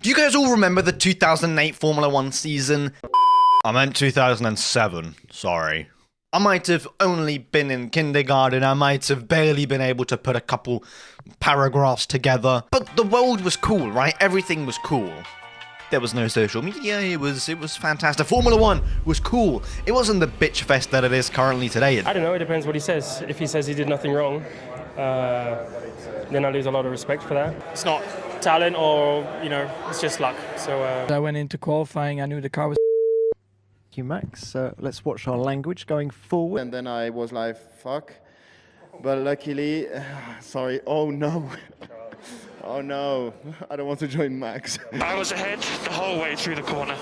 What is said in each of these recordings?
Do you guys all remember the 2008 Formula 1 season? I meant 2007, sorry. I might have only been in kindergarten, I might have barely been able to put a couple paragraphs together. But the world was cool, right? Everything was cool. There was no social media, it was fantastic. Formula 1 was cool. It wasn't the bitch fest that it is currently today. I don't know, it depends what he says. If he says he did nothing wrong, then I lose a lot of respect for that. It's not talent or, it's just luck. So I went into qualifying, I knew the car was... Thank you, Max. Let's watch our language going forward. And then I was like, fuck. But luckily, sorry, oh no. Oh no, I don't want to join Max. I was ahead the whole way through the corner.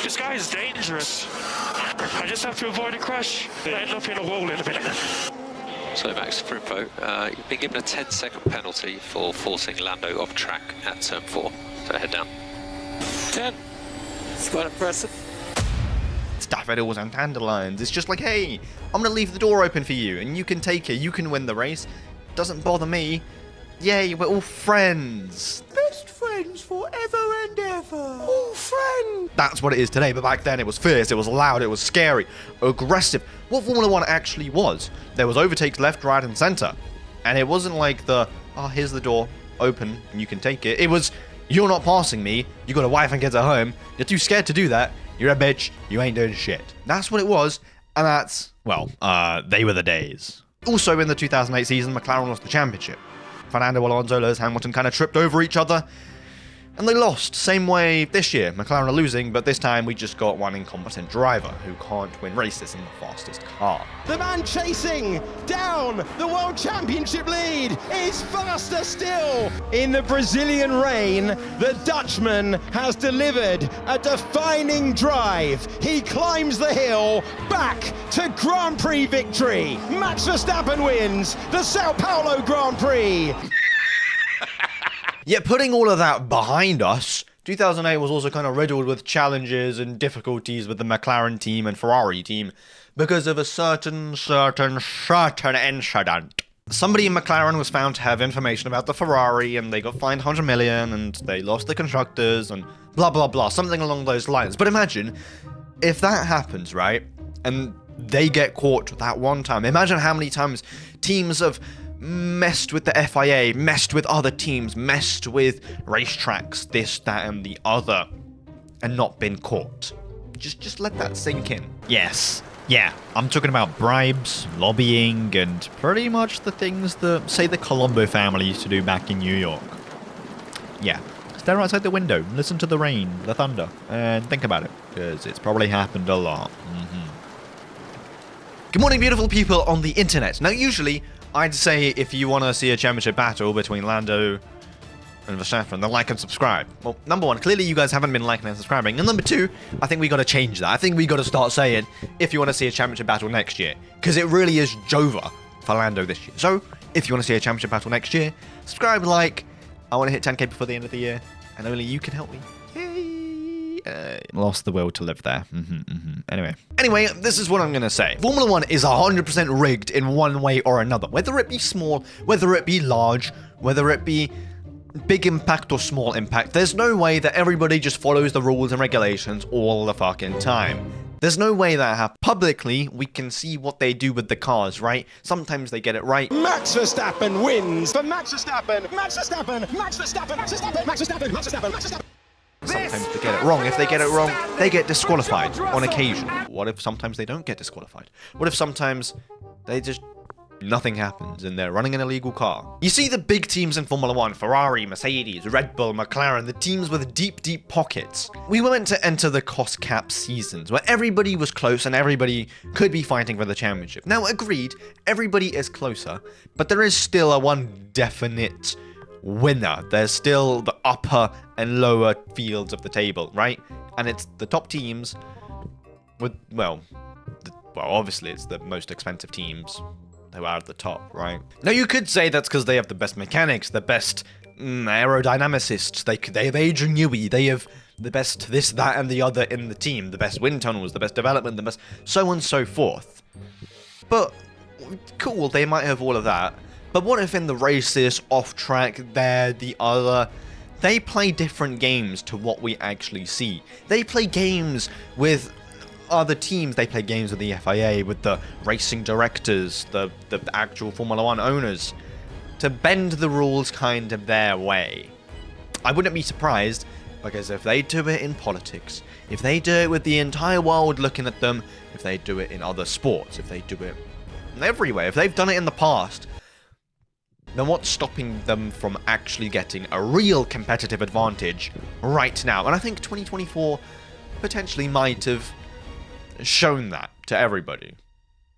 This guy is dangerous. I just have to avoid a crash. I end up in a wall in a minute. So Max, for info, you've been given a 10-second penalty for forcing Lando off track at turn 4. So head down. 10. It's quite impressive. Daffodils and dandelions. It's just like, hey, I'm gonna leave the door open for you, and you can take it. You can win the race. Doesn't bother me. Yay, we're all friends. Best friends forever and ever. All friends. That's what it is today, but back then it was fierce, it was loud, it was scary, aggressive. What Formula 1 actually was, there was overtakes left, right, and center. And it wasn't like here's the door, open, and you can take it. It was, you're not passing me, you got a wife and kids at home, you're too scared to do that, you're a bitch, you ain't doing shit. That's what it was, and that's, well, they were the days. Also in the 2008 season, McLaren lost the championship. Fernando Alonso, Lewis Hamilton kind of tripped over each other, and they lost. Same way this year, McLaren are losing, but this time we just got one incompetent driver who can't win races in the fastest car. The man chasing down the World Championship lead is faster still. In the Brazilian rain, the Dutchman has delivered a defining drive. He climbs the hill back to Grand Prix victory. Max Verstappen wins the Sao Paulo Grand Prix. Yet putting all of that behind us, 2008 was also kind of riddled with challenges and difficulties with the McLaren team and Ferrari team because of a certain incident. Somebody in McLaren was found to have information about the Ferrari and they got fined 100 million and they lost the constructors and blah blah blah, something along those lines. But imagine if that happens, right? And they get caught that one time. Imagine how many times teams have messed with the FIA, messed with other teams, messed with racetracks, this, that, and the other, and not been caught. Just let that sink in. Yes. Yeah, I'm talking about bribes, lobbying, and pretty much the things that, say, the Colombo family used to do back in New York. Yeah. Stare outside the window, listen to the rain, the thunder, and think about it, because it's probably happened a lot. Good morning, beautiful people on the internet. Now, usually, I'd say if you want to see a championship battle between Lando and Verstappen, then like and subscribe. Well, number one, clearly you guys haven't been liking and subscribing. And number two, I think we got to change that. I think we got to start saying if you want to see a championship battle next year. Because it really is Jova for Lando this year. So, if you want to see a championship battle next year, subscribe, like. I want to hit 10k before the end of the year. And only you can help me. Yay! Lost the will to live there. Anyway, this is what I'm going to say. Formula 1 is 100% rigged in one way or another. Whether it be small, whether it be large, whether it be big impact or small impact, there's no way that everybody just follows the rules and regulations all the fucking time. There's no way that happens. Publicly, we can see what they do with the cars, right? Sometimes they get it right. Max Verstappen wins for Max Verstappen. Max Verstappen. Max Verstappen. Max Verstappen. Max Verstappen. Max Verstappen. Max Verstappen. Sometimes they get it wrong. If they get it wrong, they get disqualified on occasion. What if sometimes they don't get disqualified? What if sometimes they just... nothing happens and they're running an illegal car? You see the big teams in Formula 1, Ferrari, Mercedes, Red Bull, McLaren, the teams with deep, deep pockets. We were meant to enter the cost cap seasons where everybody was close and everybody could be fighting for the championship. Now, agreed, everybody is closer, but there is still a one definite winner. There's still the upper and lower fields of the table, right? And it's the top teams with, well, obviously it's the most expensive teams who are at the top, right? Now, you could say that's because they have the best mechanics, the best aerodynamicists, they have Adrian Newey, they have the best this, that, and the other in the team, the best wind tunnels, the best development, the best so on and so forth. But, cool, they might have all of that. But what if in the races, off track, they're the other they play different games to what we actually see. They play games with other teams, they play games with the FIA, with the racing directors, the actual Formula 1 owners, to bend the rules kind of their way. I wouldn't be surprised, because if they do it in politics, if they do it with the entire world looking at them, if they do it in other sports, if they do it everywhere, if they've done it in the past, then what's stopping them from actually getting a real competitive advantage right now? And I think 2024 potentially might have shown that to everybody.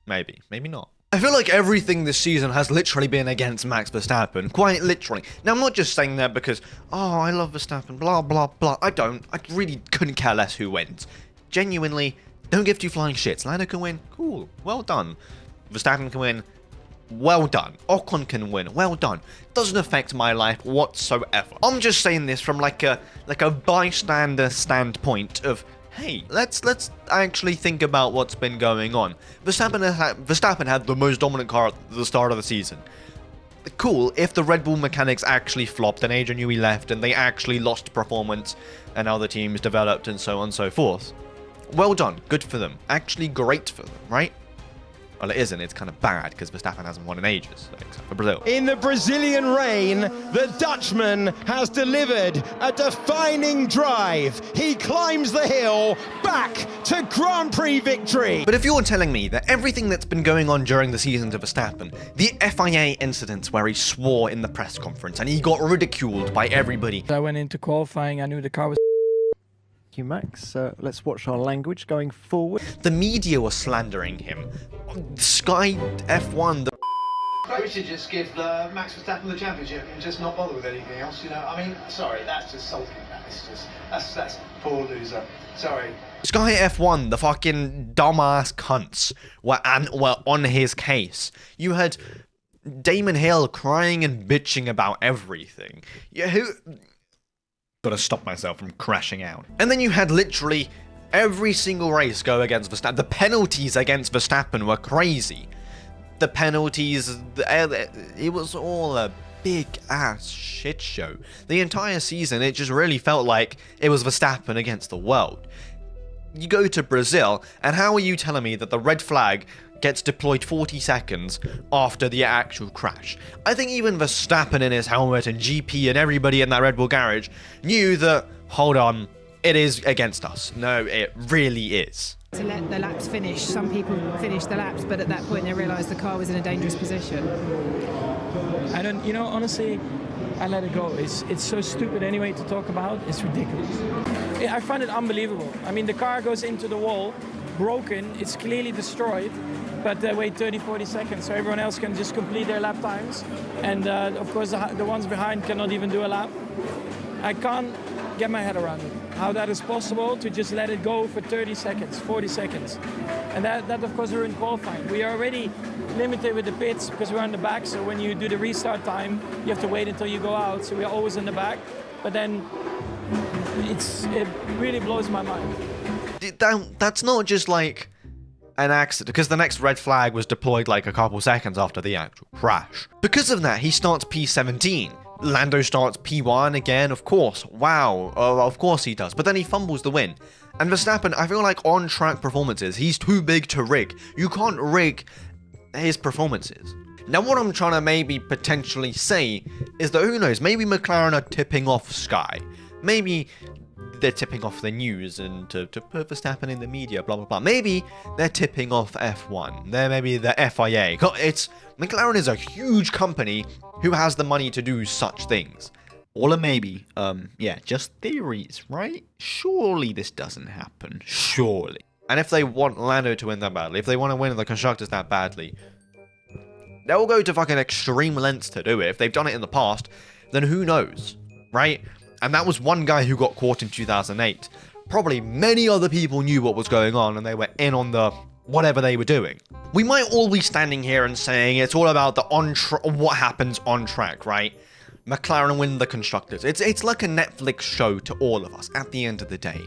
Maybe, maybe not. I feel like everything this season has literally been against Max Verstappen, quite literally. Now, I'm not just saying that because, oh, I love Verstappen, blah, blah, blah. I don't. I really couldn't care less who wins. Genuinely, don't give two flying shits. Lando can win, cool, well done. Verstappen can win, well done. Ocon can win, well done. Doesn't affect my life whatsoever. I'm just saying this from like a bystander standpoint of, hey, let's actually think about what's been going on. Verstappen had the most dominant car at the start of the season. Cool, if the Red Bull mechanics actually flopped and Adrian Newey left and they actually lost performance and other teams developed and so on and so forth. Well done, good for them. Actually great for them, right? Well, it isn't. It's kind of bad because Verstappen hasn't won in ages, except for Brazil. In the Brazilian rain, the Dutchman has delivered a defining drive. He climbs the hill back to Grand Prix victory. But if you're telling me that everything that's been going on during the season to Verstappen, the FIA incidents where he swore in the press conference and he got ridiculed by everybody. I went into qualifying, I knew the car was Thank you, Max. Let's watch our language going forward. The media was slandering him. Sky F1, We should just give Max Verstappen the championship and just not bother with anything else, you know. I mean, sorry, that's just sulking. That's poor loser. Sorry. Sky F1, the fucking dumbass cunts were on his case. You had Damon Hill crying and bitching about everything. Gotta stop myself from crashing out. And then you had literally every single race go against Verstappen. The penalties against Verstappen were crazy. The penalties, it was all a big ass shit show. The entire season, it just really felt like it was Verstappen against the world. You go to Brazil, and how are you telling me that the red flag gets deployed 40 seconds after the actual crash? I think even Verstappen in his helmet and GP and everybody in that Red Bull garage knew that, hold on, it is against us. No, it really is. To let the laps finish. Some people finish the laps, but at that point they realised the car was in a dangerous position. Honestly, I let it go. It's so stupid anyway to talk about. It's ridiculous. I find it unbelievable. I mean, the car goes into the wall, broken, it's clearly destroyed, but they wait 30-40 seconds so everyone else can just complete their lap times. And of course the ones behind cannot even do a lap. I can't get my head around it. How that is possible to just let it go for 30 seconds, 40 seconds. And that of course ruined qualifying. We are already limited with the pits because we're on the back, so when you do the restart time, you have to wait until you go out, so we are always in the back. But then it really blows my mind. That's not just like an accident, because the next red flag was deployed like a couple seconds after the actual crash. Because of that, he starts P17. Lando starts P1 again, of course. Wow, of course he does. But then he fumbles the win. And Verstappen, I feel like on-track performances, he's too big to rig. You can't rig his performances. Now, what I'm trying to maybe potentially say is that, who knows, maybe McLaren are tipping off Sky. Maybe they're tipping off the news and to put Verstappen in the media, blah, blah, blah. Maybe they're tipping off F1. They're maybe the FIA. McLaren is a huge company who has the money to do such things. Or maybe, yeah, just theories, right? Surely this doesn't happen. Surely. And if they want Lando to win that badly, if they want to win the Constructors that badly, they'll go to fucking extreme lengths to do it. If they've done it in the past, then who knows, right? And that was one guy who got caught in 2008. Probably many other people knew what was going on and they were in on the whatever they were doing. We might all be standing here and saying it's all about the what happens on track, right? McLaren win the Constructors. It's like a Netflix show to all of us at the end of the day.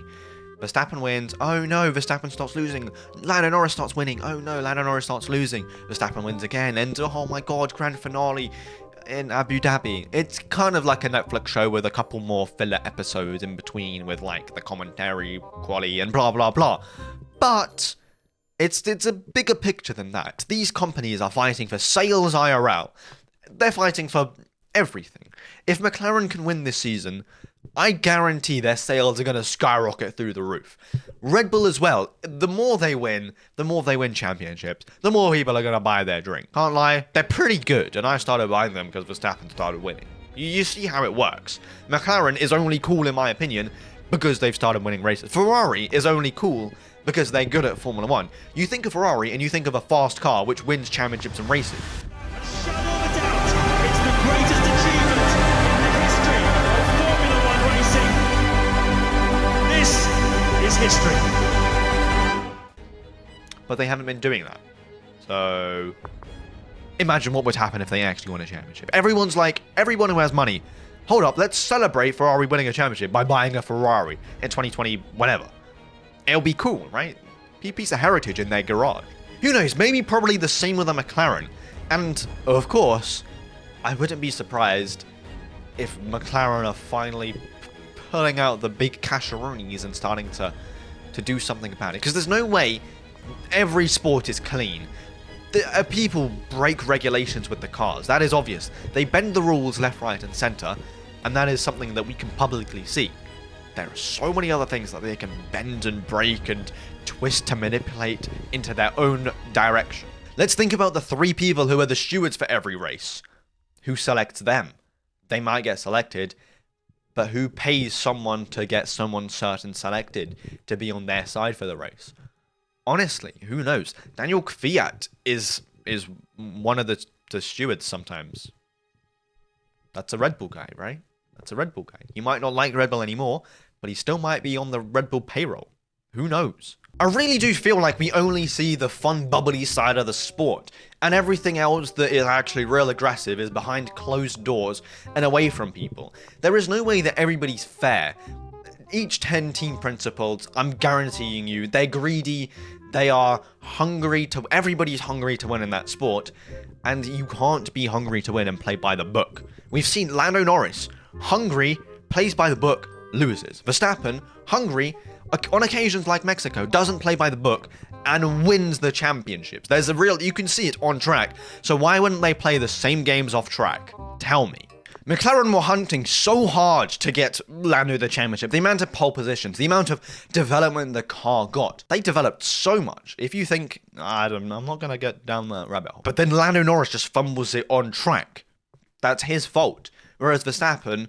Verstappen wins. Oh no, Verstappen starts losing. Lando Norris starts winning. Oh no, Lando Norris starts losing. Verstappen wins again. And oh my god, grand finale. in Abu Dhabi. It's kind of like a Netflix show with a couple more filler episodes in between with like the commentary quality and blah blah blah. But it's a bigger picture than that. These companies are fighting for sales IRL. They're fighting for everything. If McLaren can win this season, I guarantee their sales are going to skyrocket through the roof. Red Bull as well. The more they win championships, the more people are going to buy their drink. Can't lie, they're pretty good, and I started buying them because Verstappen started winning. You see how it works. McLaren is only cool, in my opinion, because they've started winning races. Ferrari is only cool because they're good at Formula 1. You think of Ferrari and you think of a fast car which wins championships and races. Shut all the doubt. It's the greatest achievement in the history of Formula 1 racing. This is history. But they haven't been doing that. So imagine what would happen if they actually won a championship. Everyone's like, everyone who has money, hold up, let's celebrate Ferrari winning a championship by buying a Ferrari in 2020, whatever. It'll be cool, right? Piece of heritage in their garage. Who knows, maybe probably the same with a McLaren. And, of course, I wouldn't be surprised if McLaren are finally pulling out the big casheroonies and starting to do something about it. Because there's no way every sport is clean. People break regulations with the cars. That is obvious. They bend the rules left, right, and center. And that is something that we can publicly see. There are so many other things that they can bend and break and twist to manipulate into their own direction. Let's think about the 3 people who are the stewards for every race. Who selects them? They might get selected, but who pays someone to get someone certain selected to be on their side for the race? Honestly, who knows? Daniel Kvyat is one of the stewards sometimes. That's a Red Bull guy, right? That's a Red Bull guy. He might not like Red Bull anymore, but he still might be on the Red Bull payroll. Who knows? I really do feel like we only see the fun, bubbly side of the sport, and everything else that is actually real aggressive is behind closed doors and away from people. There is no way that everybody's fair. Each 10 team principals, I'm guaranteeing you, they're greedy, they are hungry to, everybody's hungry to win in that sport, and you can't be hungry to win and play by the book. We've seen Lando Norris, hungry, plays by the book, loses. Verstappen, hungry, on occasions like Mexico, doesn't play by the book and wins the championships. There's a real, you can see it on track. So why wouldn't they play the same games off track? Tell me. McLaren were hunting so hard to get Lando the championship. The amount of pole positions, the amount of development the car got. They developed so much. If you think, I don't know, I'm not going to get down that rabbit hole. But then Lando Norris just fumbles it on track. That's his fault. Whereas Verstappen,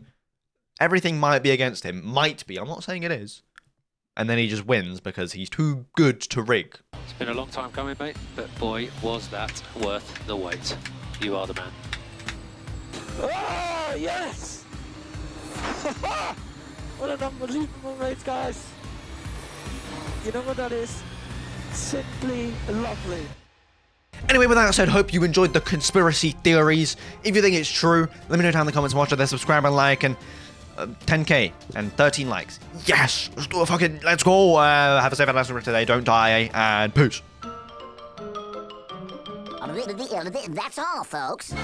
everything might be against him. Might be. I'm not saying it is. And then he just wins because he's too good to rig. It's been a long time coming, mate, but boy, was that worth the wait. You are the man. Oh, yes! What an unbelievable race, guys. You know what that is? Simply lovely. Anyway, with that said, hope you enjoyed the conspiracy theories. If you think it's true, let me know down in the comments. Watch it, subscribe and like, and 10k and 13 likes. Yes! Let's do it, let's go! Have a safe and last one today, don't die, and peace! That's all, folks.